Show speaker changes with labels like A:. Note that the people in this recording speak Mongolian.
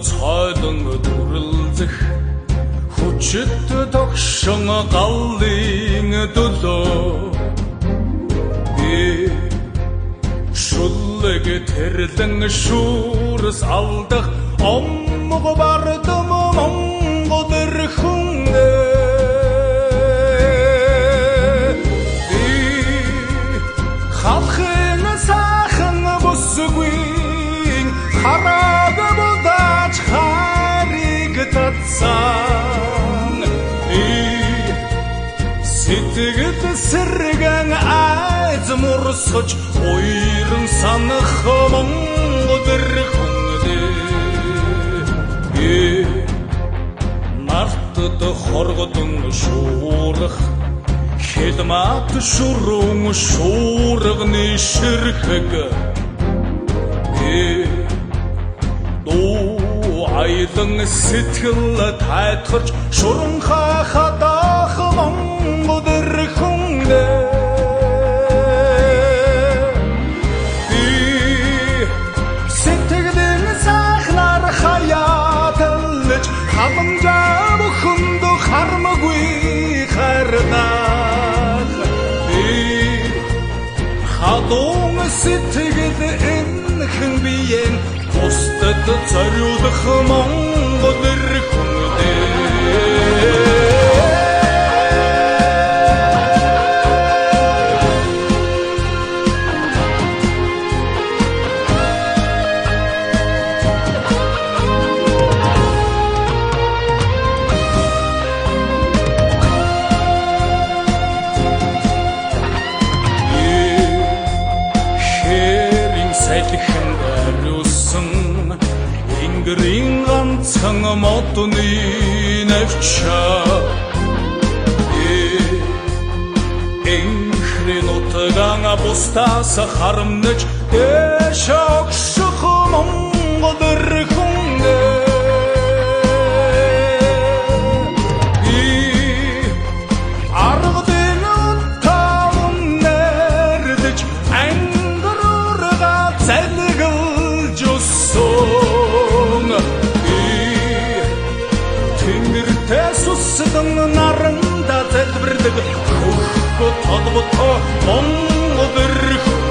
A: цойдон дүрлзэх хүчит тогшин галлын төлөө шүлэг тэрлэн шүүрс алдах омго бардам монгол эрхүнэ халхын сайхан босгүй хараг бодаж хариг татсан сэтгэл сэргэн айз мурсаж уйран санах монгол эрхүнэ нартад хоргодон шуурах хилмат шүрүүн шуурганы ширхэг дуу айлан сэтгэл тайтгарч шуран хахадах монгол эрхүнэ сэтгэлийн сайхнаар хаяталж халамжаа бүхэнд хармаггүй харнах хадун сэтгэл энхэн биеэн бусдад зориулах монгол эрхүнэ Ингрийн ганцхан модны навчаа энхрийн утгаан бустаас харамнаж дэшогшох монгол эрхүнэ аргадын таун нэрдэж ангорга залгалж өссөн тэсусдан наранда залбирдаг хөхгө толбото монгол эрх